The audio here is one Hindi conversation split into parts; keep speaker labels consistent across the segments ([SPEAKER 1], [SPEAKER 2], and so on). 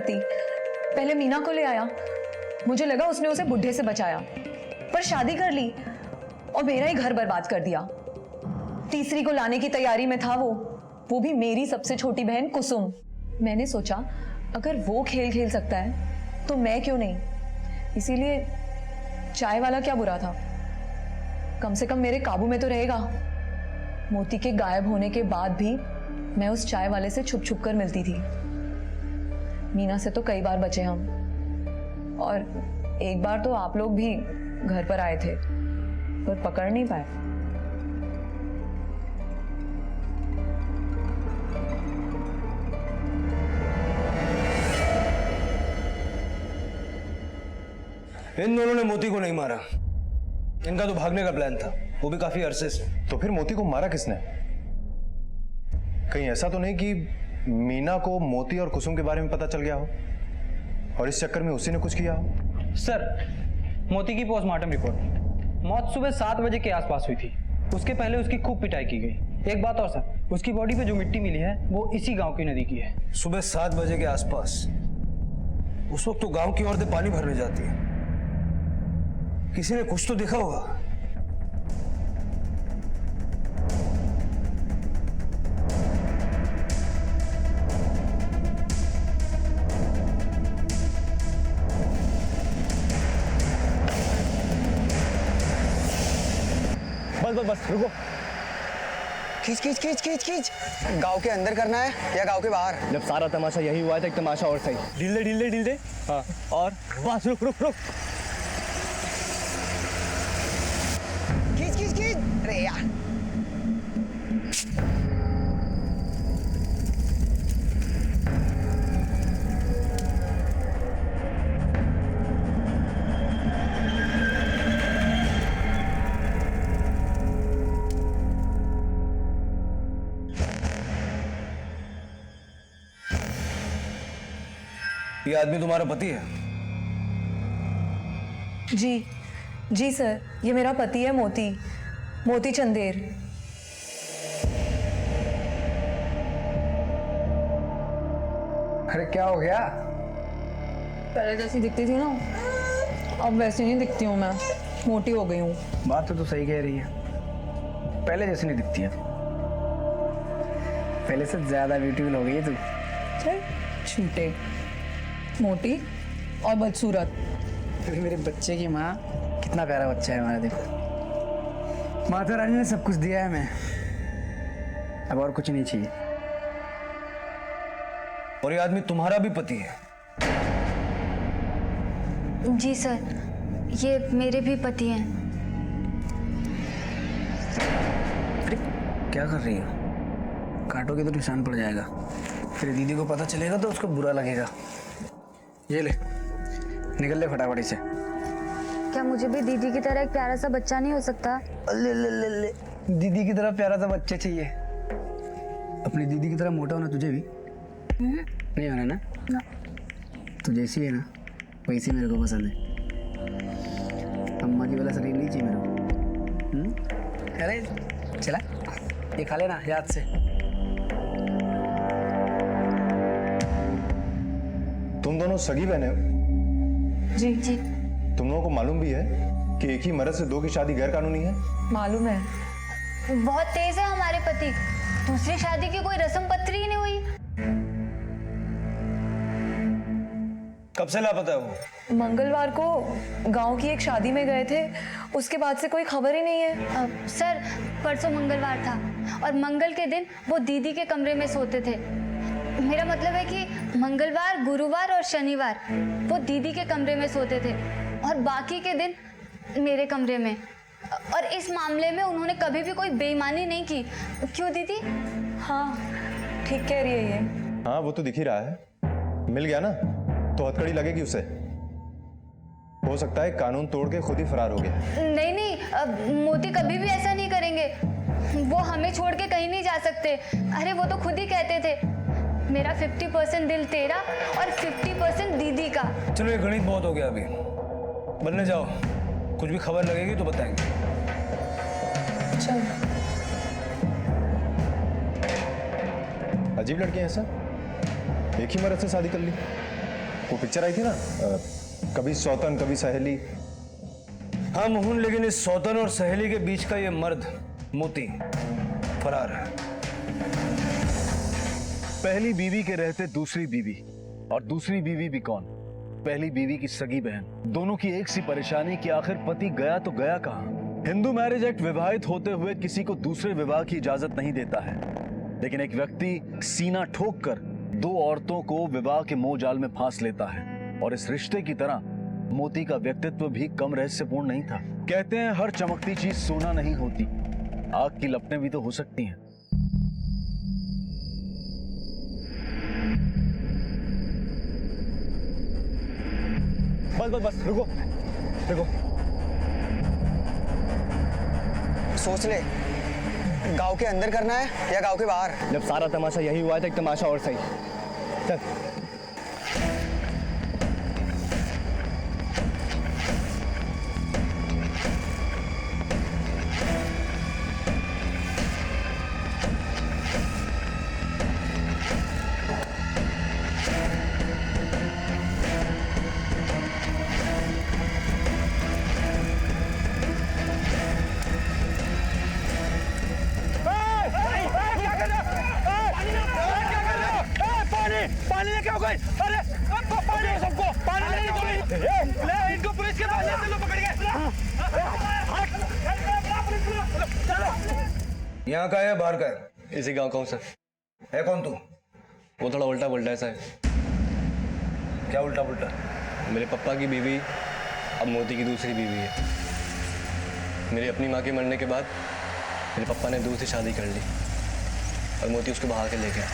[SPEAKER 1] करती, पहले मीना को ले आया। मुझे लगा उसने उसे बुढ़े से बचाया, पर शादी कर ली और मेरा ही घर बर्बाद कर दिया। तीसरी को लाने की तैयारी में था वो भी मेरी सबसे छोटी बहन कुसुम। मैंने सोचा अगर वो खेल खेल सकता है तो मैं क्यों नहीं। इसीलिए चाय वाला क्या बुरा था, कम से कम मेरे काबू में तो रहेगा। मोती के गायब होने के बाद भी मैं उस चाय वाले से छुप छुप कर मिलती थी। मीना से तो कई बार बचे हम, और एक बार तो आप लोग भी घर पर आए थे, पर पकड़ नहीं पाए।
[SPEAKER 2] इन दोनों ने मोती को नहीं मारा, इनका तो भागने का प्लान था, वो भी काफी अरसे से।
[SPEAKER 3] तो फिर मोती को मारा किसने? कहीं ऐसा तो नहीं कि मीना को मोती और कुसुम के बारे में पता चल गया हो और इस चक्कर में उसी ने कुछ किया हो?
[SPEAKER 4] सर, मोती की पोस्टमार्टम रिपोर्ट, मौत सुबह 7 बजे के आसपास हुई थी। उसके पहले उसकी खूब पिटाई की गई। एक बात और सर, उसकी बॉडी पे जो मिट्टी मिली है वो इसी गांव की नदी की है।
[SPEAKER 2] सुबह 7 बजे के आसपास? उस वक्त तो गांव की औरतें पानी भरने जाती है, किसी ने कुछ तो देखा होगा।
[SPEAKER 5] बस बस बस रुको।
[SPEAKER 6] खींच खींच खींच खींच खींच। गांव के अंदर करना है या गांव के बाहर?
[SPEAKER 5] जब सारा तमाशा यही हुआ है तो एक तमाशा और सही। ढील दे ढील दे ढील दे। हाँ, और बस रुक रुक रुक।
[SPEAKER 6] खींच खींच खींच। अरे यार,
[SPEAKER 2] ये आदमी तुम्हारा पति है?
[SPEAKER 1] जी सर, ये मेरा पति है, मोती चंदेर।
[SPEAKER 6] अरे क्या हो गया?
[SPEAKER 1] पहले जैसी दिखती थी ना, अब वैसी नहीं दिखती हूँ, मैं मोटी हो गई हूँ।
[SPEAKER 6] बात तो तू सही कह रही है, पहले जैसी नहीं दिखती है, पहले से ज्यादा ब्यूटीफुल हो गई है तू।
[SPEAKER 1] चल छूटे, मोटी और बदसूरत।
[SPEAKER 6] फिर मेरे बच्चे की माँ, कितना प्यारा बच्चा है हमारा। देखो, माता रानी ने सब कुछ दिया है हमें, अब और कुछ नहीं चाहिए।
[SPEAKER 2] और ये आदमी तुम्हारा भी पति है?
[SPEAKER 7] जी सर, ये मेरे भी पति हैं।
[SPEAKER 6] अरे क्या कर रही हो? काटोगे तो निशान पड़ जाएगा, फिर दीदी को पता चलेगा तो उसको बुरा लगेगा। ये ले, निकल ले फटाफट से।
[SPEAKER 7] क्या मुझे भी दीदी की तरह एक प्यारा सा बच्चा नहीं हो सकता?
[SPEAKER 6] ले ले ले ले, दीदी की तरह प्यारा सा बच्चा चाहिए। अपनी दीदी की तरह मोटा होना तुझे भी नहीं होना ना? तू जैसी है ना वैसी मेरे को पसंद है। अम्मा की वाला शरीर नहीं चाहिए मेरे को। अरे चला, ये खा लेना याद से।
[SPEAKER 3] तुम दोनों सगी बहने हो?
[SPEAKER 1] जी।
[SPEAKER 3] तुम लोगों को मालूम भी है कि एक ही मर्द से 2 की शादी गैर कानूनी है?
[SPEAKER 1] मालूम है।
[SPEAKER 7] बहुत तेज है हमारे पति, दूसरी शादी की कोई रस्म पत्री ही नहीं हुई।
[SPEAKER 2] कब से लापता है वो?
[SPEAKER 1] मंगलवार को गांव की एक शादी में गए थे, उसके बाद से कोई खबर ही नहीं है।
[SPEAKER 7] सर, परसों मंगलवार था और मंगल के दिन वो दीदी के कमरे में सोते थे। मेरा मतलब है कि मंगलवार, गुरुवार और शनिवार वो दीदी के कमरे में सोते थे और बाकी के दिन मेरे कमरे में। और इस मामले में उन्होंने कभी भी कोई बेईमानी नहीं की। क्यों दीदी?
[SPEAKER 1] हाँ, ठीक कह रही है ये।
[SPEAKER 3] हाँ, वो तो दिख ही रहा है। मिल गया ना तो हथकड़ी लगेगी उसे। हो सकता है कानून तोड़ के खुद ही फरार हो गया।
[SPEAKER 7] नहीं, मोती कभी भी ऐसा नहीं करेंगे। वो हमें छोड़ के कहीं नहीं जा सकते। अरे वो तो खुद ही कहते थे, मेरा 50% दिल तेरा और 50% दीदी का।
[SPEAKER 2] चलो ये गणित बहुत हो गया, अभी बनने जाओ, कुछ भी खबर लगेगी तो बताएंगे।
[SPEAKER 1] चल।
[SPEAKER 3] अजीब लड़के हैं सर, एक ही मर्द से शादी कर ली। वो पिक्चर आई थी ना, कभी सौतन कभी सहेली।
[SPEAKER 2] हाँ मोहन, लेकिन इस सौतन और सहेली के बीच का ये मर्द मोती फरार है।
[SPEAKER 8] पहली बीवी के रहते दूसरी बीवी, और दूसरी बीवी भी कौन? पहली बीवी की सगी बहन। दोनों की एक सी परेशानी कि आखिर पति गया तो गया कहां। हिंदू मैरिज एक्ट विवाहित होते हुए किसी को दूसरे विवाह की इजाजत नहीं देता है, लेकिन एक व्यक्ति सीना ठोक कर दो औरतों को विवाह के मोह जाल में फांस लेता है। और इस रिश्ते की तरह मोती का व्यक्तित्व भी कम रहस्यपूर्ण नहीं था। कहते हैं हर चमकती चीज सोना नहीं होती, आग की लपटें भी तो हो सकती हैं।
[SPEAKER 5] बस बस बस, रुको रुको।
[SPEAKER 6] सोच ले, गांव के अंदर करना है या गांव के बाहर।
[SPEAKER 5] जब सारा तमाशा यही हुआ है तो एक तमाशा और सही। चल।
[SPEAKER 2] पानी लेके आओ गए। अरे पानी सबको पानी ले इनको पुलिस के पास ले चलो, पकड़ के। चलो। यहाँ का है बाहर का है?
[SPEAKER 9] इसी गांव का हूँ सर।
[SPEAKER 2] है कौन तू?
[SPEAKER 9] वो थोड़ा उल्टा पुल्टा है सर।
[SPEAKER 2] क्या उल्टा पुल्टा?
[SPEAKER 9] मेरे पापा की बीवी अब मोती की दूसरी बीवी है। मेरी अपनी माँ के मरने के बाद मेरे पापा ने दूसरी शादी कर ली और मोती उसको बहा के ले गया।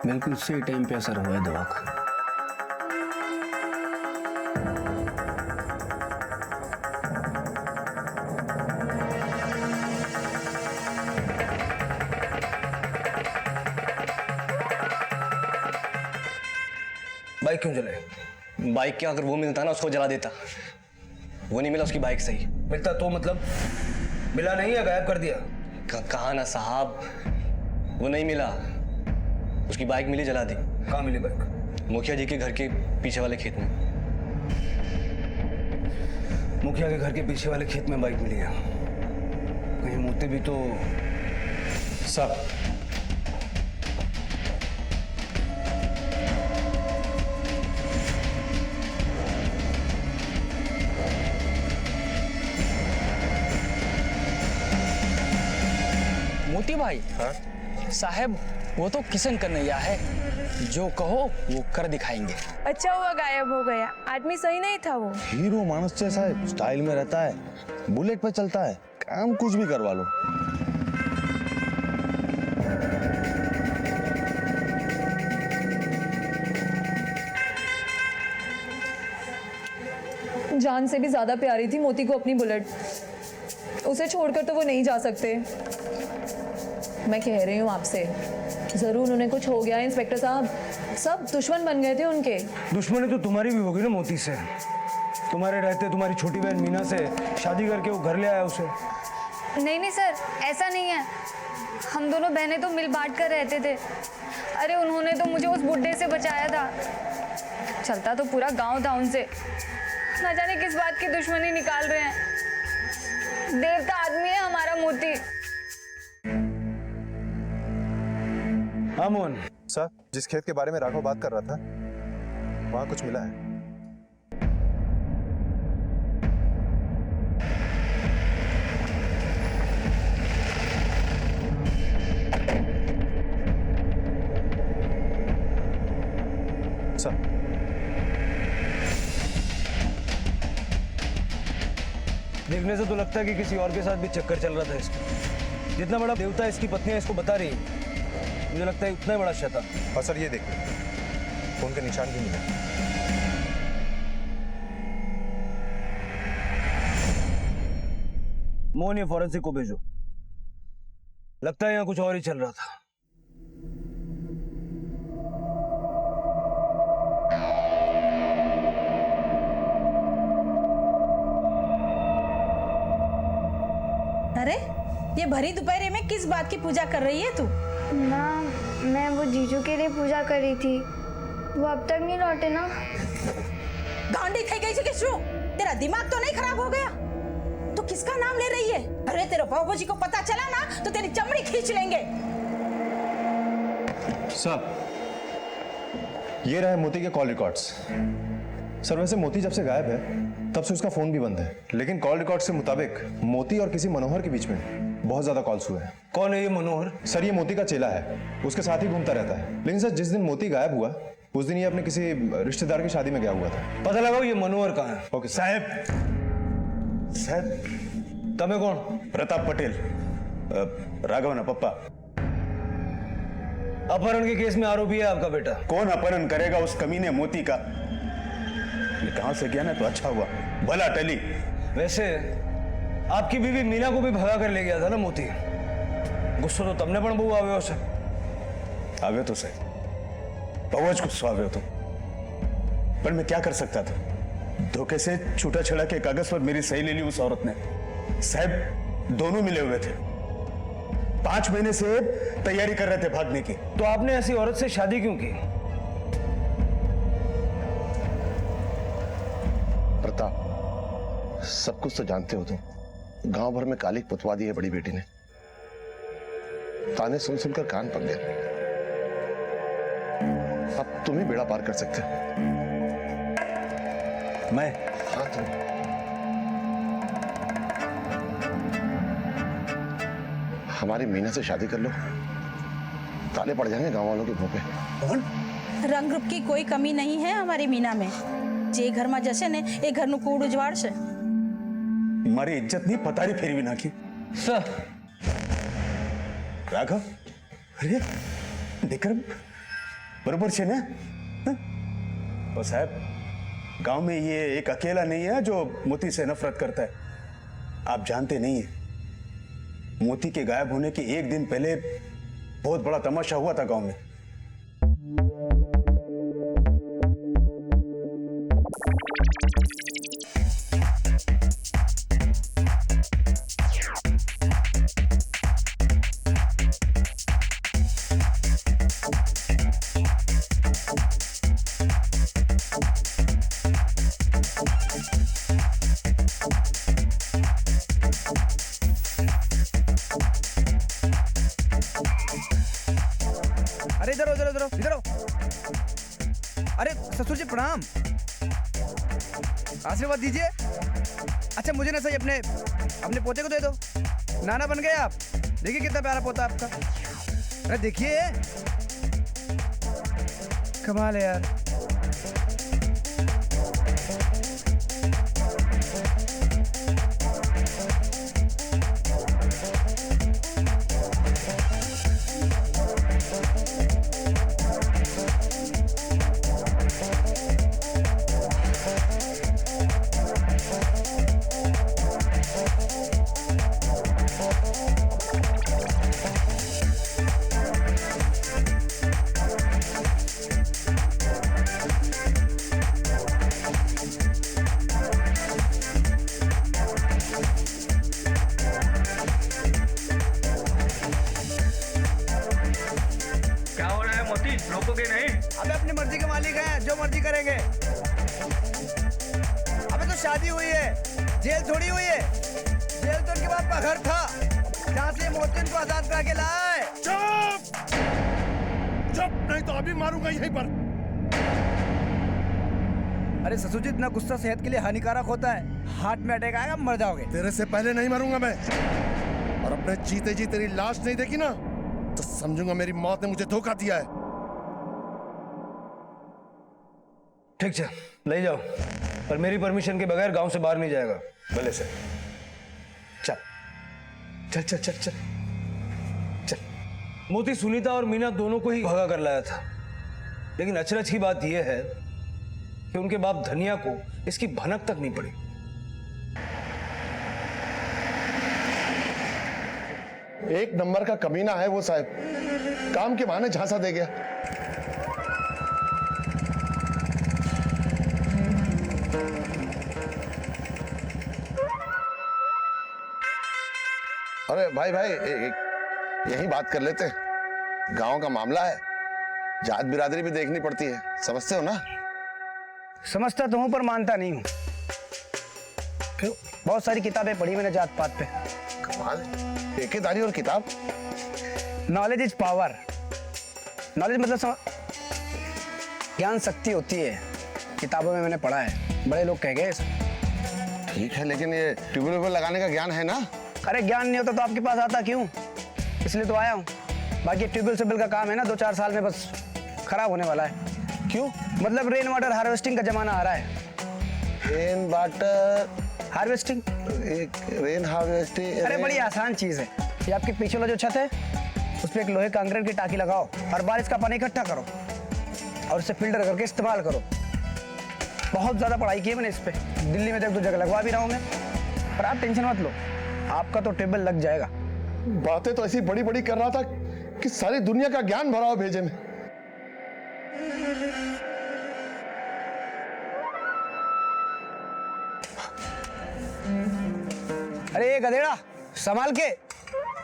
[SPEAKER 6] बिल्कुल सही टाइम पे असर हुआ है दवा का।
[SPEAKER 2] बाइक क्यों जले?
[SPEAKER 9] बाइक क्या, अगर वो मिलता ना उसको जला देता। वो नहीं मिला, उसकी बाइक सही।
[SPEAKER 2] मिलता तो मतलब मिला नहीं है, गायब कर दिया?
[SPEAKER 9] कहा ना साहब, वो नहीं मिला, उसकी बाइक मिली, जला दी।
[SPEAKER 2] कहाँ मिली बाइक?
[SPEAKER 9] मुखिया जी के घर के पीछे वाले खेत में।
[SPEAKER 2] मुखिया के घर के पीछे वाले खेत में बाइक मिली है। कहीं मोती भी तो।
[SPEAKER 3] सब
[SPEAKER 6] मोती भाई। हाँ? साहब वो तो किशन कन्हैया है, जो कहो वो कर दिखाएंगे।
[SPEAKER 10] अच्छा हुआ गायब हो गया, आदमी सही नहीं था वो।
[SPEAKER 3] हीरो मानस जैसा है, स्टाइल में रहता है, बुलेट पे चलता है, काम कुछ भी करवा लो।
[SPEAKER 1] जान से भी ज्यादा प्यारी थी मोती को अपनी बुलेट। उसे छोड़कर तो वो नहीं जा सकते। मैं कह रही हूँ आपसे, जरूर उन्हें कुछ हो गया है इंस्पेक्टर साहब। सब दुश्मन बन गए थे उनके।
[SPEAKER 2] दुश्मनी तो तुम्हारी भी होगी ना मोती से। तुम्हारे रहते तुम्हारी छोटी बहन मीना से शादी करके वो घर ले आया उसे।
[SPEAKER 7] नहीं नहीं सर, ऐसा नहीं है। हम दोनों बहनें तो मिल बांट कर रहते थे। अरे उन्होंने तो मुझे उस बुड्ढे से बचाया था। चलता तो पूरा गांव था उनसे। ना जाने किस बात की दुश्मनी निकाल रहे हैं। देवता आदमी है हमारा मोती।
[SPEAKER 2] हाँ मोहन।
[SPEAKER 3] सर, जिस खेत के बारे में राघव बात कर रहा था, वहां कुछ मिला है। सर,
[SPEAKER 2] देखने से तो लगता है कि किसी और के साथ भी चक्कर चल रहा था इसका। जितना बड़ा देवता इसकी पत्नी है इसको बता रही है।
[SPEAKER 8] मुझे लगता है उतना ही बड़ा शैतान।
[SPEAKER 3] और सर ये देखिए, फोन के निशान भी मिले।
[SPEAKER 8] मोहन, ये फॉरेंसिक को भेजो। लगता है यहाँ कुछ और ही चल रहा था।
[SPEAKER 10] अरे ये भरी दोपहर में किस बात की पूजा कर रही है तू?
[SPEAKER 7] माँ, मैं वो जीजू के लिए पूजा कर रही थी, वो अब तक नहीं लौटे ना।
[SPEAKER 10] गांडी થઈ गई છે कि શું? तेरा दिमाग तो नहीं खराब हो गया? तो किसका नाम ले रही है? अरे तेरे बाबूजी को पता चला ना तो तेरी चमड़ी खींच लेंगे।
[SPEAKER 3] सर, ये रहे मोती के कॉल रिकॉर्ड्स। सर वैसे मोती जब से गायब है तब से उसका फोन भी बंद है, लेकिन कॉल रिकॉर्ड्स के मुताबिक मोती और किसी मनोहर के बीच में बहुत ज्यादा कॉल्स हुए हैं।
[SPEAKER 8] कौन है ये मनोहर?
[SPEAKER 3] सर ये मोती का चेला है, उसके साथ ही घूमता रहता है। लेकिन सर जिस दिन मोती गायब हुआ उस दिन ये अपने किसी रिश्तेदार की शादी में गया हुआ था।
[SPEAKER 8] पता लगाओ ये मनोहर कहाँ है।
[SPEAKER 3] ओके
[SPEAKER 11] साहेब,
[SPEAKER 8] तमें कौन?
[SPEAKER 11] प्रताप पटेल, राघव ना पप्पा।
[SPEAKER 8] अपहरण के केस में आरोपी है आपका बेटा।
[SPEAKER 11] कौन अपहरण करेगा उस कमीने मोती का? ये कहां से गया ना तो अच्छा हुआ, भला टली।
[SPEAKER 8] वैसे आपकी बीवी मीना को भी भगा कर ले गया था ना मोती। गुस्सा तो तमने पण बहु આવ્યો છે।
[SPEAKER 11] આવ્યો તો સાહેબ, બહુ જ ગુસ્સો આવ્યો તો, पर मैं क्या कर सकता था? धोखे से छूटा छड़ा के कागज पर मेरी सही ले ली उस औरत ने। साहब दोनों मिले हुए थे, 5 महीने से तैयारी कर रहे थे भागने की।
[SPEAKER 8] तो आपने ऐसी औरत से शादी क्यों की?
[SPEAKER 12] प्रताप, सब कुछ तो जानते हो तुम। गांव भर में कालिक पुतवा दी है बड़ी बेटी ने। ताने सुन सुनकर कान पक गए। अब तुम ही बेड़ा पार कर सकते हो।
[SPEAKER 11] मैं?
[SPEAKER 12] हाँ तुम। हमारी मीना से शादी कर लो, ताले पड़ जाएंगे गांव वालों के मुंह पे।
[SPEAKER 11] कौन?
[SPEAKER 10] रंग रूप की कोई कमी नहीं है हमारी मीना में। जे घर में जશે ने એ ઘરનું કૂડ ઉજવાડશે।
[SPEAKER 11] મારી ઇજ્જતની પતારી ફેરવી નાખી।
[SPEAKER 8] સર,
[SPEAKER 11] રાઘવ, અરે विक्रम बरोबर છે ને? और साहब गांव में ये एक अकेला नहीं है जो मोती से नफरत करता है। आप जानते नहीं है, मोती के गायब होने के एक दिन पहले बहुत बड़ा तमाशा हुआ था गांव में।
[SPEAKER 6] अरे इधर इधर इधर इधर। अरे ससुर जी प्रणाम, आशीर्वाद दीजिए। अच्छा मुझे ना सही अपने पोते को दे दो। नाना बन गए आप। देखिए कितना प्यारा पोता आपका। अरे देखिए, कमाल है यार।
[SPEAKER 8] रोकोगे नहीं?
[SPEAKER 6] अबे अपनी मर्जी के मालिक हैं, जो मर्जी करेंगे। अबे तो शादी हुई है, जेल थोड़ी हुई है। जेल तो उनके बाप का घर था, जहाँ से मोहसिन को आजाद करा के लाए।
[SPEAKER 11] चुप चुप, नहीं तो अभी मारूंगा यहीं पर।
[SPEAKER 6] अरे ससुर जी, इतना गुस्सा सेहत के लिए हानिकारक होता है। हार्ट में अटैक आएगा, मर जाओगे।
[SPEAKER 11] तेरे से पहले नहीं मरूंगा मैं, और अपने जीते जी तेरी लाश नहीं देखी ना तो समझूंगा मेरी मौत ने मुझे धोखा दिया है।
[SPEAKER 8] ठीक है, ले जाओ, पर मेरी परमिशन के बगैर गांव से बाहर नहीं जाएगा।
[SPEAKER 11] भले से चल चल चल चल चल चल।
[SPEAKER 2] मोती सुनीता और मीना दोनों को ही भगा कर लाया था, लेकिन अचरज की बात यह है कि उनके बाप धनिया को इसकी भनक तक नहीं पड़ी।
[SPEAKER 12] एक नंबर का कमीना है वो साहब, काम के बहाने झांसा दे गया। अरे भाई यही बात कर लेते हैं। गांव का मामला है, जात बिरादरी भी देखनी पड़ती है, समझते हो ना?
[SPEAKER 6] समझता तो हूँ पर मानता नहीं हूँ। क्यों? बहुत सारी किताबें पढ़ी मैंने जात पात पे।
[SPEAKER 12] कमाल है, ठेकेदारी और किताब।
[SPEAKER 6] Knowledge is power. नॉलेज मतलब ज्ञान शक्ति होती है। किताबों में मैंने पढ़ा है, बड़े लोग कह गए।
[SPEAKER 12] ठीक है, लेकिन ये ट्यूबवेल लगाने का ज्ञान है ना?
[SPEAKER 6] अरे ज्ञान नहीं होता तो आपके पास आता क्यों? इसलिए तो आया हूँ। बाकी ट्यूबवेल से बिल का काम है ना, 2-4 साल में बस खराब होने वाला है।
[SPEAKER 12] क्यों?
[SPEAKER 6] मतलब रेन वाटर हार्वेस्टिंग का जमाना आ रहा है।
[SPEAKER 12] Rain water
[SPEAKER 6] harvesting?
[SPEAKER 12] Rain harvesting?
[SPEAKER 6] अरे बड़ी आसान चीज है। ये आपके पीछे वाला जो छत है उस पर एक लोहे कंक्रीट की टाकी लगाओ और बारिश का पानी इकट्ठा करो और उसे फिल्टर करके इस्तेमाल करो। बहुत ज्यादा पढ़ाई की है मैंने इस पे। दिल्ली में तो 1-2 जगह लगवा भी रहा हूँ मैं। पर आप टेंशन मत लो, आपका तो टेबल लग जाएगा।
[SPEAKER 12] बातें तो ऐसी बड़ी बड़ी कर रहा था कि सारी दुनिया का ज्ञान भरा हो भेजे में।
[SPEAKER 6] अरे ये गधेड़ा संभाल के,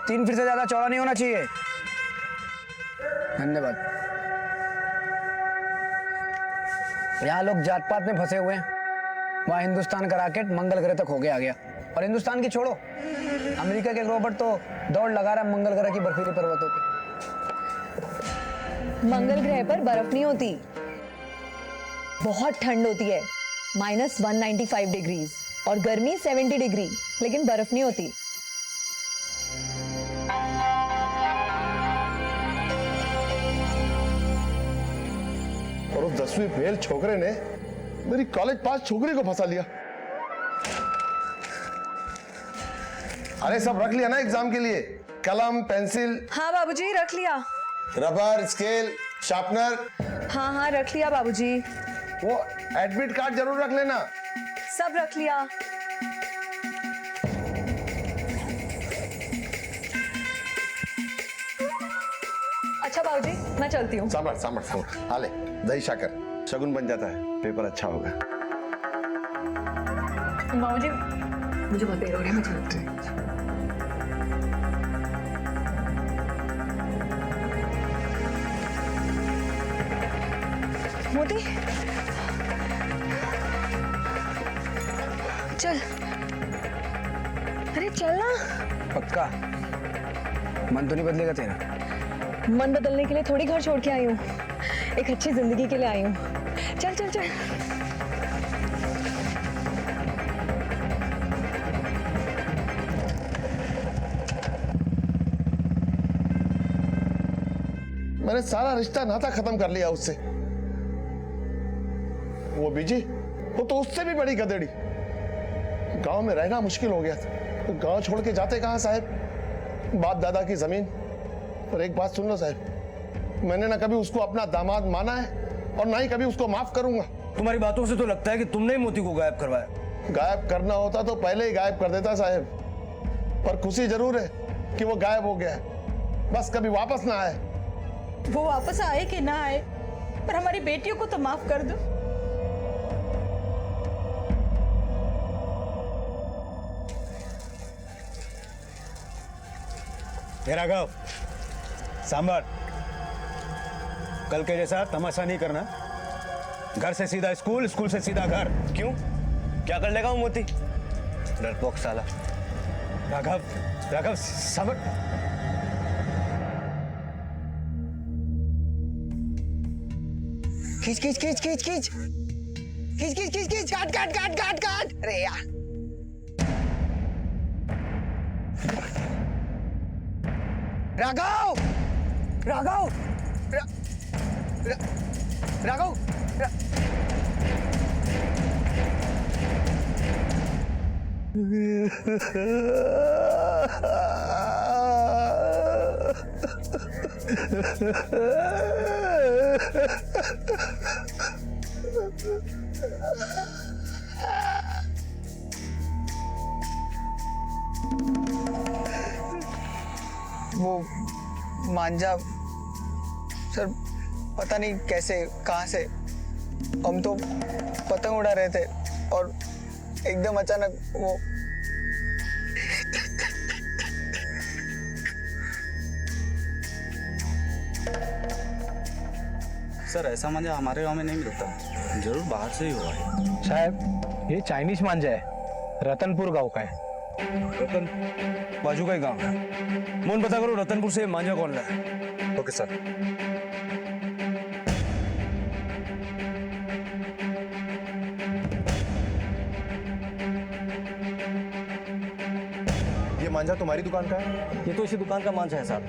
[SPEAKER 6] 3 फीट से ज्यादा चौड़ा नहीं होना चाहिए। धन्यवाद। यहाँ लोग जात पात में फंसे हुए हैं, वहाँ हिंदुस्तान का रॉकेट मंगल ग्रह तक हो गया आ गया। और हिंदुस्तान की छोड़ो, अमेरिका के रोबोट तो दौड़ लगा रहा है मंगल ग्रह की बर्फीली पर्वतों पे।
[SPEAKER 1] मंगल ग्रह पर बर्फ नहीं होती, बहुत ठंड होती है, -195 डिग्रीज, और गर्मी 70 डिग्री, लेकिन बर्फ नहीं होती।
[SPEAKER 12] और उस 10वीं फेल छोकरे ने मेरी कॉलेज पास छोकरी को फंसा लिया। अरे सब रख लिया ना एग्जाम के लिए? कलम, पेंसिल?
[SPEAKER 1] हाँ बाबूजी, रख लिया।
[SPEAKER 12] Rubber, scale, sharpener?
[SPEAKER 1] हाँ हाँ रख लिया बाबूजी।
[SPEAKER 12] वो एडमिट कार्ड जरूर रख लेना।
[SPEAKER 1] सब रख लिया। अच्छा बाबूजी, मैं चलती हूँ।
[SPEAKER 12] सांभर हाले दही शाकर, शगुन बन जाता है, पेपर अच्छा होगा।
[SPEAKER 1] बाबूजी मुझे बहुत देर हो रही है, मैं चलती हूँ। मोती चल, अरे चल ना।
[SPEAKER 6] पक्का? मन तो नहीं बदलेगा तेरा?
[SPEAKER 1] मन बदलने के लिए थोड़ी घर छोड़ के आई हूँ, एक अच्छी जिंदगी के लिए आई हूँ। चल चल चल।
[SPEAKER 12] मैंने सारा रिश्ता नाता खत्म कर लिया उससे। वो बीजी, वो तो उससे भी बड़ी गधेड़ी। गांव में रहना मुश्किल हो गया था, तो गांव छोड़ के जाते कहां साहब? बाप दादा की जमीन। पर एक बात सुन लो साहब, मैंने ना कभी उसको अपना दामाद माना है और ना ही कभी उसको माफ करूंगा।
[SPEAKER 2] तुम्हारी बातों से तो लगता है कि तुमने ही मोती को गायब करवाया।
[SPEAKER 12] गायब करना होता तो पहले ही गायब कर देता साहब। पर खुशी जरूर है कि वो गायब हो गया है, बस कभी वापस ना आए।
[SPEAKER 10] वो वापस आए कि ना आए, पर हमारी बेटियों को तो माफ कर दो।
[SPEAKER 11] राघव, सांभर, कल के जैसा तमाशा नहीं करना। घर से सीधा स्कूल, स्कूल से सीधा घर।
[SPEAKER 9] क्यों? क्या कर लेगा वो मोती? डरपोक साला।
[SPEAKER 11] राघव सांभर।
[SPEAKER 6] खींच खींच खींच खींच खींच खींच खींच खींच खींच काट काट काट काट काट। अरे यार राघव, राघव, राघव, वो मांझा सर, पता नहीं कैसे कहाँ से हम तो पतंग उड़ा रहे थे और एकदम अचानक वो
[SPEAKER 5] सर ऐसा मांझा हमारे गांव में नहीं मिलता, जरूर बाहर से ही हुआ है।
[SPEAKER 4] साहब ये चाइनीज मांझा है, रतनपुर गांव का है।
[SPEAKER 2] रतन बाजू का ही गांव है। मोहन पता करो रतनपुर से मांझा कौन लाया।
[SPEAKER 3] Okay sir. ये मांझा तुम्हारी दुकान का है?
[SPEAKER 9] ये तो इसी दुकान का मांझा है साहब।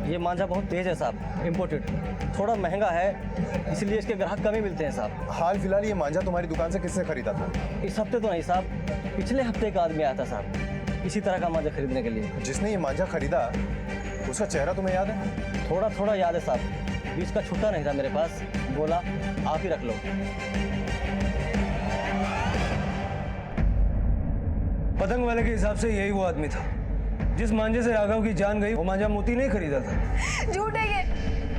[SPEAKER 9] ये मांझा बहुत तेज है साहब, इम्पोर्टेड, थोड़ा महंगा है, इसलिए इसके ग्राहक कम ही मिलते हैं साहब।
[SPEAKER 3] हाल फिलहाल ये मांझा तुम्हारी दुकान से किसने खरीदा था?
[SPEAKER 9] इस हफ्ते तो नहीं साहब, पिछले हफ्ते एक आदमी आया था साहब इसी तरह का मांझा खरीदने के लिए।
[SPEAKER 3] जिसने ये मांझा खरीदा उसका चेहरा तुम्हें याद है?
[SPEAKER 9] थोड़ा थोड़ा याद है साहब, बीच का छुट्टा नहीं था मेरे पास, बोला आप ही रख लो।
[SPEAKER 2] पतंग वाले के हिसाब से यही वो आदमी था जिस मांझे से राघव की जान गई। वो मांझा मोती नहीं खरीदा था।
[SPEAKER 1] झूठ है ये,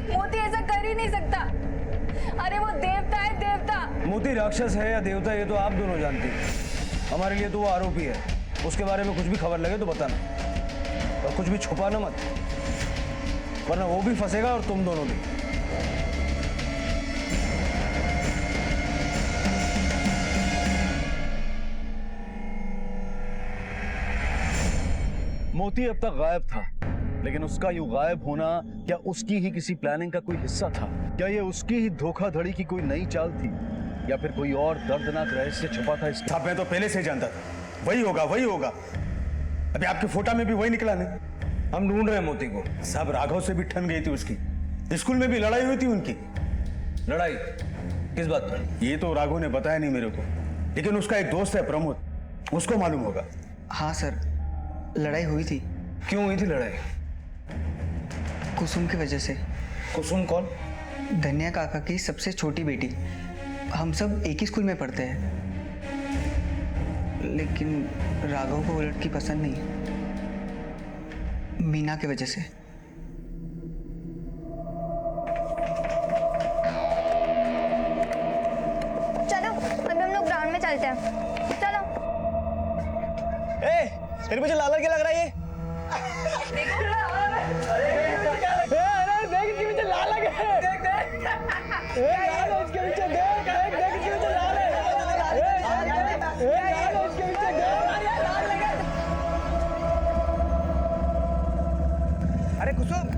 [SPEAKER 1] मोती ऐसा कर ही नहीं सकता। अरे वो देवता है, देवता।
[SPEAKER 2] मोती राक्षस है या देवता ये तो आप दोनों जानती हैं। हमारे लिए तो वो आरोपी है। उसके बारे में कुछ भी खबर लगे तो बताना, और कुछ भी छुपाना मत, वरना वो भी फंसेगा और तुम दोनों भी।
[SPEAKER 8] मोती अब तक गायब था, लेकिन उसका यूं गायब होना क्या उसकी ही किसी प्लानिंग का कोई हिस्सा था? क्या ये उसकी ही धोखाधड़ी की कोई नई चाल थी, या फिर कोई और दर्दनाक रहस्य छुपा था इसमें?
[SPEAKER 11] साहब मैं तो पहले से जानता था वही होगा, वही होगा। अभी आपके फोटा में भी वही निकला नहीं।
[SPEAKER 2] हम ढूंढ रहे हैं मोती को।
[SPEAKER 11] साहब राघव से भी ठन गई थी उसकी, स्कूल में भी लड़ाई हुई थी उनकी।
[SPEAKER 2] लड़ाई किस बात पर?
[SPEAKER 11] ये तो राघव ने बताया नहीं मेरे को, लेकिन उसका एक दोस्त है प्रमोद, उसको मालूम होगा।
[SPEAKER 6] हाँ सर, लड़ाई हुई थी।
[SPEAKER 2] क्यों हुई थी लड़ाई?
[SPEAKER 6] कुसुम की वजह से।
[SPEAKER 2] कुसुम कौन?
[SPEAKER 6] धन्या काका की सबसे छोटी बेटी। हम सब एक ही स्कूल में पढ़ते हैं, लेकिन राघव को वो लड़की पसंद नहीं, मीना की वजह से।
[SPEAKER 7] चलो अभी हम लोग ग्राउंड में चलते हैं, चलो।
[SPEAKER 9] फिर मुझे लाला क्या लग रहा है ये?
[SPEAKER 6] अरे कुसुम,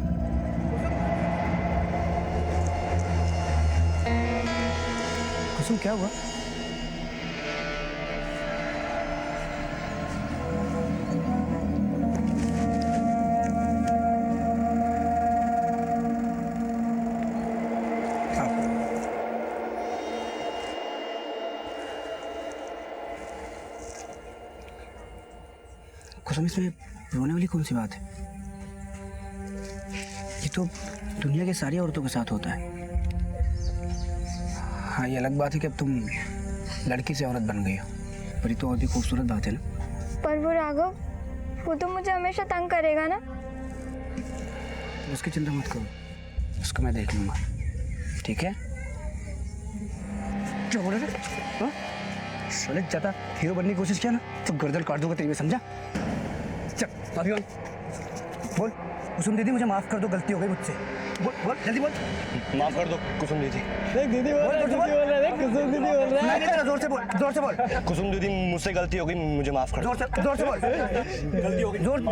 [SPEAKER 6] कुसुम क्या हुआ? कुसुम, इसमें रोने वाली कौन सी बात है? ये तो दुनिया की सारी औरतों के साथ होता है। हाँ, ये अलग बात है कि अब तुम लड़की से औरत बन गई हो, पर ये तो और भी खूबसूरत बात है ना।
[SPEAKER 7] पर वो राघव, वो तो मुझे हमेशा तंग करेगा ना।
[SPEAKER 6] तो उसकी चिंता मत करो, उसको मैं देख लूंगा, ठीक है? क्या बोल रहे थे? साले ज्यादा हीरो बनने की कोशिश किया ना तो गर्दन काट दूंगा तेरी, समझा? चल माफी मांग, बोल। कुसुम दीदी मुझे माफ कर दो, गलती हो गई मुझसे। बोल बोल, जल्दी बोल।
[SPEAKER 9] माफ कर दो कुसुम दीदी।
[SPEAKER 6] देख दीदी बोल रहा है, कुसुम दीदी बोल रहा है। जोर से बोल, जोर से बोल।
[SPEAKER 9] कुसुम दीदी मुझसे गलती हो गई, मुझे माफ कर दो।
[SPEAKER 6] जोर से बोल, गलती हो गई। जोर से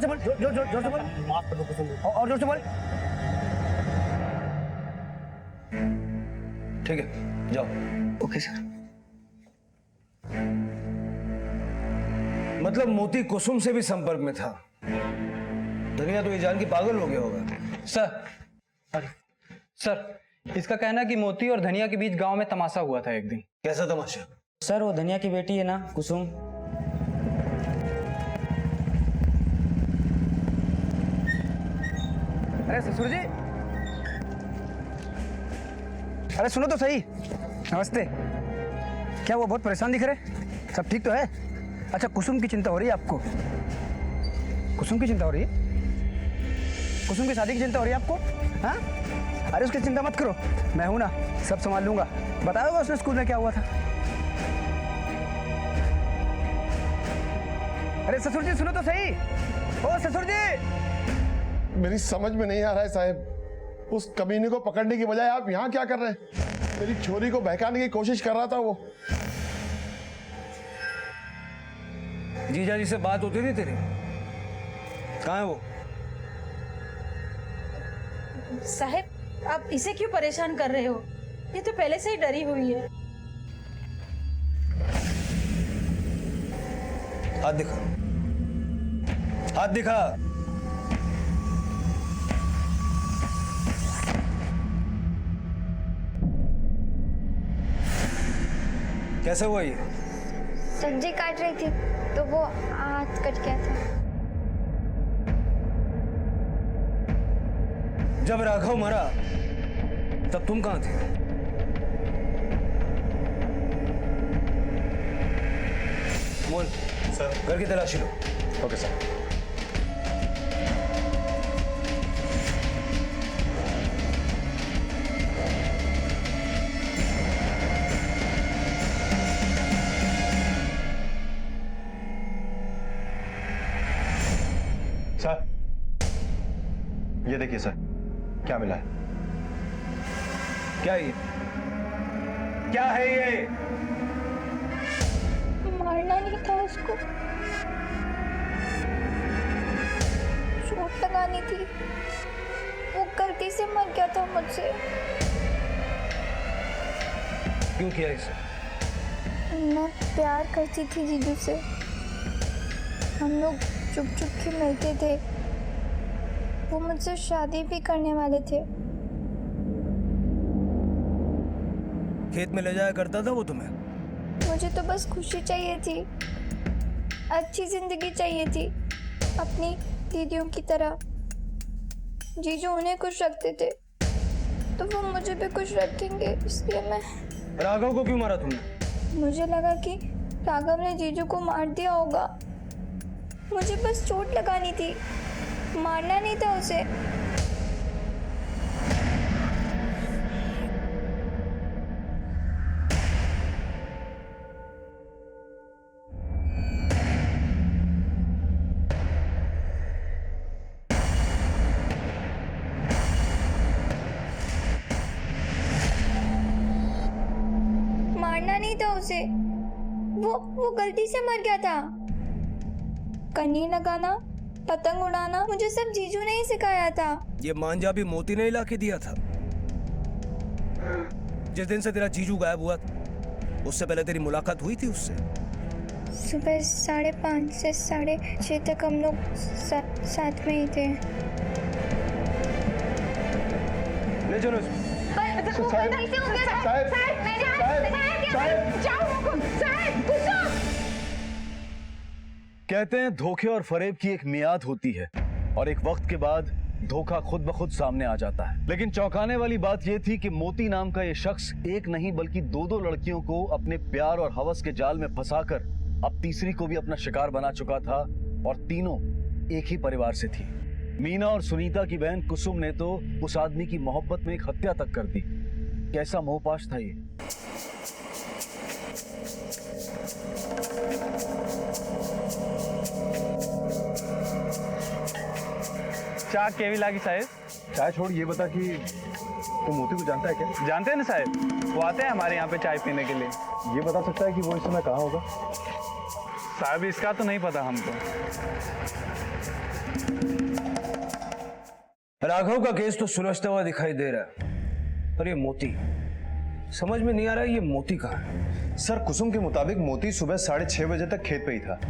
[SPEAKER 6] बोल, जोर से बोल। माफ कर दो कुसुम दीदी, और जोर से बोल।
[SPEAKER 2] ठीक है, जाओ।
[SPEAKER 6] Okay sir.
[SPEAKER 2] मतलब मोती कुसुम से भी संपर्क में था। धनिया तो ये जान के पागल हो गया होगा।
[SPEAKER 4] सर, इसका कहना है कि मोती और धनिया के बीच गांव में तमाशा हुआ था एक दिन।
[SPEAKER 2] कैसा तमाशा?
[SPEAKER 6] सर, वो धनिया की बेटी है ना कुसुम, अरे ससुर जी, अरे सुनो तो सही। नमस्ते। क्या वो बहुत परेशान दिख रहे? सब ठीक तो है? अच्छा, कुसुम की चिंता हो रही है आपको? कुसुम की चिंता हो रही है? कुसुम की शादी की चिंता हो रही है आपको? हाँ? अरे उसकी चिंता मत करो, मैं हूं ना, सब संभाल लूंगा। बताओगे उसने स्कूल में क्या हुआ था? अरे ससुर जी सुनो तो सही। ओ ससुर जी,
[SPEAKER 12] मेरी समझ में नहीं आ रहा है साहब, उस कमीने को पकड़ने की बजाय आप यहाँ क्या कर रहे हैं? मेरी छोरी को बहकाने की कोशिश कर रहा था वो।
[SPEAKER 2] जीजा जी से बात होती थी तेरी? कहाँ है वो?
[SPEAKER 10] साहब, आप इसे क्यों परेशान कर रहे हो? ये तो पहले से ही डरी हुई है।
[SPEAKER 2] हाथ दिखा, हाथ दिखा। कैसे हुआ ये?
[SPEAKER 7] सब्जी काट रही थी तो वो हाथ कट गया था।
[SPEAKER 2] जब राघव मरा तब तुम कहां थे? मोल
[SPEAKER 3] सर।
[SPEAKER 2] घर की तलाशी लो।
[SPEAKER 3] Okay sir. सर, ये देखिए सर, क्या मिला है?
[SPEAKER 2] क्या है ये? क्या है ये?
[SPEAKER 7] मारना नहीं था उसको, चोट लगानी थी। वो गलती से मर गया था मुझसे।
[SPEAKER 2] क्यों किया इसे?
[SPEAKER 7] मैं प्यार करती थी जीजू से। हम लोग चुप चुप के मिलते थे। वो मुझसे शादी भी करने वाले थे।
[SPEAKER 2] खेत में ले जाया करता था वो तुम्हें?
[SPEAKER 7] मुझे तो बस खुशी चाहिए थी, अच्छी जिंदगी चाहिए थी, अपनी दीदियों की तरह। जीजू उन्हें खुश रखते थे तो वो मुझे भी खुश रखेंगे, इसलिए मैं।
[SPEAKER 2] राघव को क्यों मारा तुमने?
[SPEAKER 7] मुझे लगा कि राघव ने जीजू को मार दिया होगा। मुझे बस चोट लगानी थी, मारना नहीं था उसे। मारना नहीं था उसे, वो गलती से मर गया था। कन्नी लगाना, पतंग उड़ाना मुझे सब जीजू ने ही सिखाया था।
[SPEAKER 2] ये मांझा भी मोती ने ला के दिया था। जिस दिन से तेरा जीजू गायब हुआ था, उससे पहले तेरी मुलाकात हुई थी उससे?
[SPEAKER 7] सुबह 5:30 से 6:30 तक हम लोग साथ में ही थे।
[SPEAKER 2] ले चलो इसको।
[SPEAKER 8] कहते हैं धोखे और फरेब की एक मियाद होती है और एक वक्त के बाद धोखा खुद ब खुद सामने आ जाता है। लेकिन चौंकाने वाली बात यह थी कि मोती नाम का यह शख्स एक नहीं बल्कि दो लड़कियों को अपने प्यार और हवस के जाल में फंसाकर अब तीसरी को भी अपना शिकार बना चुका था, और तीनों एक ही परिवार से थी। मीना और सुनीता की बहन कुसुम ने तो उस आदमी की मोहब्बत में एक हत्या तक कर दी। कैसा मोहपाश था ये।
[SPEAKER 5] चाय केवी लागी साहेब?
[SPEAKER 3] चाय छोड़, ये बता कि तू मोती को जानता है क्या?
[SPEAKER 5] जानते हैं ना साहब, वो आते हैं हमारे यहाँ पे चाय पीने के लिए।
[SPEAKER 3] ये बता सकता है कि वो इस समय कहाँ होगा?
[SPEAKER 5] साहब इसका तो नहीं पता हमको।
[SPEAKER 2] राघव का केस तो सुलझता हुआ दिखाई दे रहा है, पर ये मोती समझ में नहीं आ रहा है, ये मोती कहाँ है?
[SPEAKER 3] सर, कुसुम के मुताबिक मोती सुबह 6:30 बजे तक खेत पे ही था।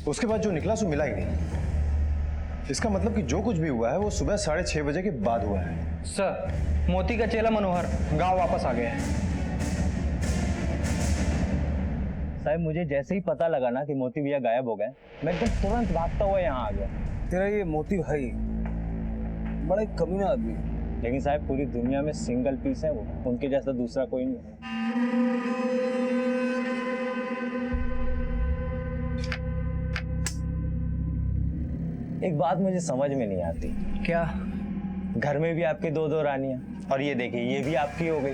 [SPEAKER 3] उसके बाद जो निकला सो मिला ही नहीं। इसका मतलब कि जो कुछ भी हुआ है वो सुबह 6:30 बजे के बाद हुआ है।
[SPEAKER 4] सर, मोती का चेला मनोहर गांव वापस आ गया है।
[SPEAKER 5] साहब मुझे जैसे ही पता लगा ना कि मोती भैया गायब हो गए, मैं एकदम तुरंत भागता हुआ यहाँ आ गया।
[SPEAKER 2] तेरा ये मोती भाई बड़ा एक कमीना आदमी है।
[SPEAKER 5] लेकिन साहब पूरी दुनिया में सिंगल पीस है वो, उनके जैसा दूसरा कोई नहीं। एक बात मुझे समझ में नहीं आती।
[SPEAKER 6] क्या?
[SPEAKER 5] घर में भी आपके दो दो रानियां, और ये देखिए ये भी आपकी हो गई।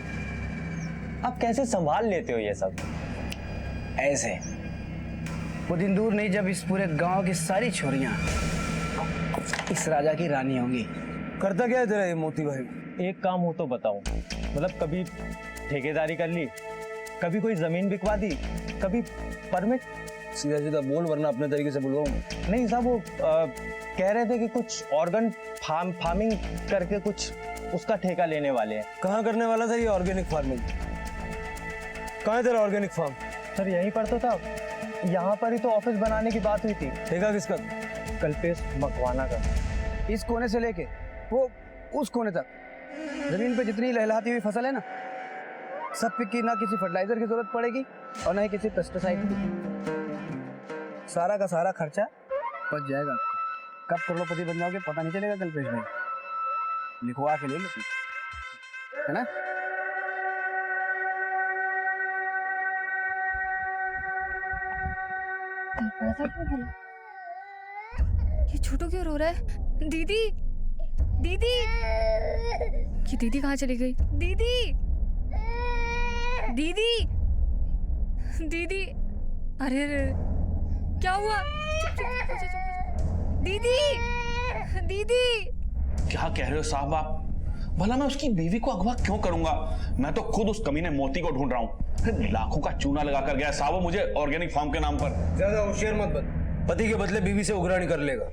[SPEAKER 5] आप कैसे संभाल लेते हो ये सब?
[SPEAKER 6] ऐसे वो दिन दूर नहीं जब इस पूरे गांव की सारी छोरियां इस राजा की रानी होंगी।
[SPEAKER 2] करता क्या है तेरा ये मोती भाई?
[SPEAKER 5] एक काम हो तो बताऊं, मतलब कभी ठेकेदारी कर ली, कभी कोई जमीन बिकवा दी, कभी परमिट।
[SPEAKER 2] सीधा सीधा बोल वरना अपने तरीके से बुलवाऊंगा।
[SPEAKER 5] नहीं साहब, वो कह रहे थे कि कुछ ऑर्गन फार्मिंग करके कुछ उसका ठेका लेने वाले हैं।
[SPEAKER 2] कहाँ करने वाला था ये ऑर्गेनिक फार्मिंग? कहाँ है तेरा ऑर्गेनिक फार्म?
[SPEAKER 5] सर यहीं पर तो था, यहाँ पर ही तो ऑफिस बनाने की बात हुई थी।
[SPEAKER 2] ठेका किसका?
[SPEAKER 5] कल्पेश मकवाना का।
[SPEAKER 6] इस कोने से लेके वो उस कोने तक जमीन पे जितनी लहलहाती हुई फसल है ना, सब पे की ना किसी फर्टिलाइजर की जरूरत पड़ेगी और ना ही किसी पेस्टिसाइड की। सारा का सारा खर्चा बच जाएगा आपका। कब करोड़पति बन जाओगे पता नहीं चलेगा कल्पेश भाई। लिखवा के ले लो, है ना?
[SPEAKER 7] ये छोटू क्यों रो रहा है? दीदी, दीदी, ये दीदी कहाँ चली गई? दीदी, दीदी, दीदी, अरे अरे क्या हुआ? चुप, चुप, चुप, चुप, दीदी, दीदी।
[SPEAKER 13] क्या कह रहे हो साहब आप? भला मैं उसकी बीवी को अगवा क्यों करूंगा? मैं तो खुद उस कमीने मोती को ढूंढ रहा हूँ। लाखों का चूना लगा कर गया साहब मुझे ऑर्गेनिक फार्म के नाम पर।
[SPEAKER 2] ज्यादा होशियार मत बन, पति के बदले बीवी से उगराणी कर लेगा,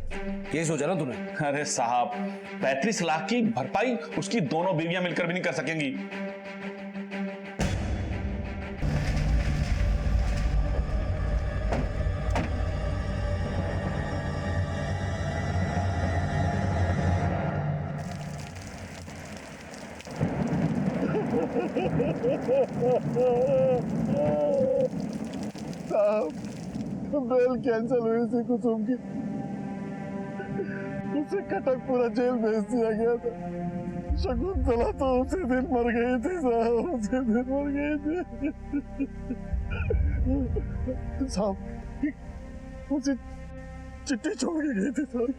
[SPEAKER 2] यही सोचा ना तूने?
[SPEAKER 13] अरे साहब 35 लाख की भरपाई उसकी दोनों बीवियां मिलकर भी नहीं कर सकेंगी।
[SPEAKER 12] बेल कैंसिल हुई थी कुसुम की, उसे कटकपुरा जेल भेज दिया गया था। शकुंतला तो उसी दिन मर गई थी साहब, उसी दिन मर गई थी साहब। उसी चिट्ठी छोड़ के गई थी साहब।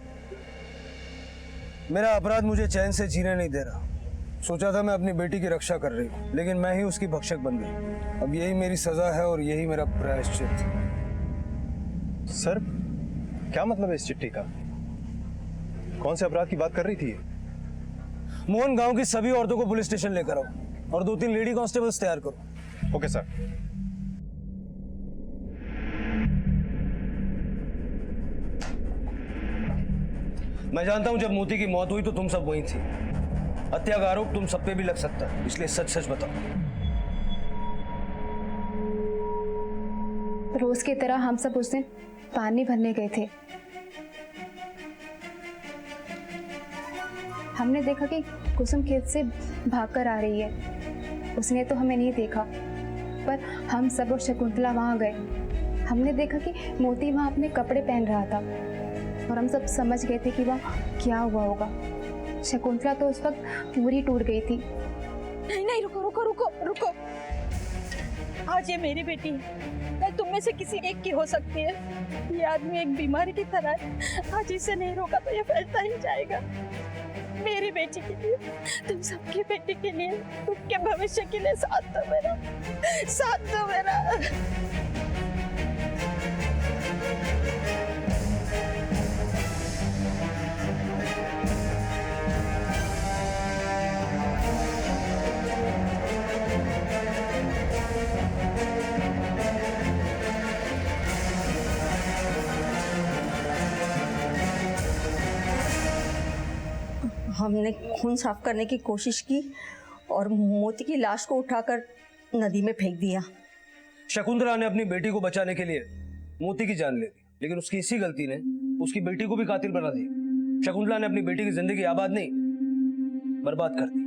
[SPEAKER 2] मेरा अपराध मुझे चैन से जीने नहीं दे रहा। सोचा था मैं अपनी बेटी की रक्षा कर रही हूँ, लेकिन मैं ही उसकी भक्षक बन गई। अब यही मेरी सजा है और यही मेरा प्रायश्चित।
[SPEAKER 3] सर क्या मतलब है इस चिट्ठी का? कौन से अपराध की बात कर रही थी?
[SPEAKER 2] मोहन, गांव की सभी औरतों को पुलिस स्टेशन लेकर आओ और 2-3 लेडी कांस्टेबल्स तैयार करो।
[SPEAKER 3] Okay sir.
[SPEAKER 2] मैं जानता हूं जब मोती की मौत हुई तो तुम सब वहीं थी। हत्या का आरोप तुम सब पे भी लग सकता है, इसलिए सच सच बताओ।
[SPEAKER 14] रोज की तरह हम सब उस दिन पानी भरने गए थे। हमने देखा कि कुसुम खेत से भागकर आ रही है। उसने तो हमें नहीं देखा, पर हम सब और शकुंतला वहां गए। हमने देखा कि मोती वहां अपने कपड़े पहन रहा था और हम सब समझ गए थे कि वह क्या हुआ होगा। शकुंतला तो उस वक्त पूरी टूट गई थी।
[SPEAKER 10] नहीं नहीं, रुको रुको रुको रुको। आज ये मेरी बेटी है, मैं तुम में से किसी एक की हो सकती है। ये आदमी एक बीमारी की तरह है, आज इसे नहीं रोका तो ये फैलता ही जाएगा। मेरी बेटी के लिए, तुम सबकी बेटी के लिए, उनके भविष्य के लिए साथ दो मेरा, साथ दो मेरा।
[SPEAKER 15] हमने खून साफ करने की कोशिश की और मोती की लाश को उठाकर नदी में फेंक दिया।
[SPEAKER 2] शकुंतला ने अपनी बेटी को बचाने के लिए मोती की जान ले ली, लेकिन उसकी इसी गलती ने उसकी बेटी को भी कातिल बना दिया। शकुंतला ने अपनी बेटी की जिंदगी आबाद नहीं, बर्बाद कर दी।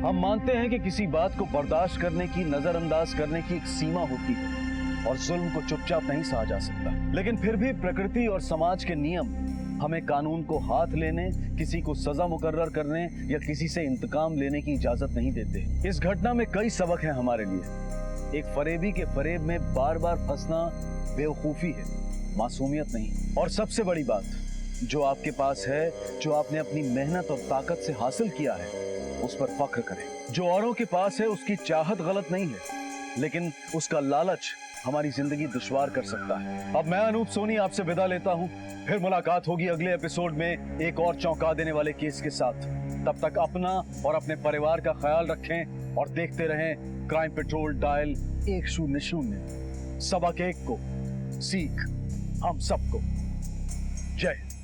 [SPEAKER 8] हम मानते हैं कि किसी बात को बर्दाश्त करने की, नजरअंदाज करने की एक सीमा होती है और जुल्म को चुपचाप नहीं सहा जा सकता। लेकिन फिर भी प्रकृति और समाज के नियम हमें कानून को हाथ लेने, किसी को सजा मुकर्रर करने या किसी से इंतकाम लेने की इजाजत नहीं देते। इस घटना में कई सबक हैं हमारे लिए। एक फरेबी के फरेब में बार बार फंसना बेवकूफी है, मासूमियत नहीं। और सबसे बड़ी बात, जो आपके पास है, जो आपने अपनी मेहनत और ताकत से हासिल किया है, उस पर फख्र करें। जो औरों के पास है उसकी चाहत गलत नहीं है, लेकिन उसका लालच हमारी जिंदगी दुश्वार कर सकता है। अब मैं अनूप सोनी आपसे विदा लेता हूं। फिर मुलाकात होगी अगले एपिसोड में एक और चौंका देने वाले केस के साथ। तब तक अपना और अपने परिवार का ख्याल रखें और देखते रहें क्राइम पेट्रोल डायल 100। सबक एक को, सीख हम सबको। जय हिंद।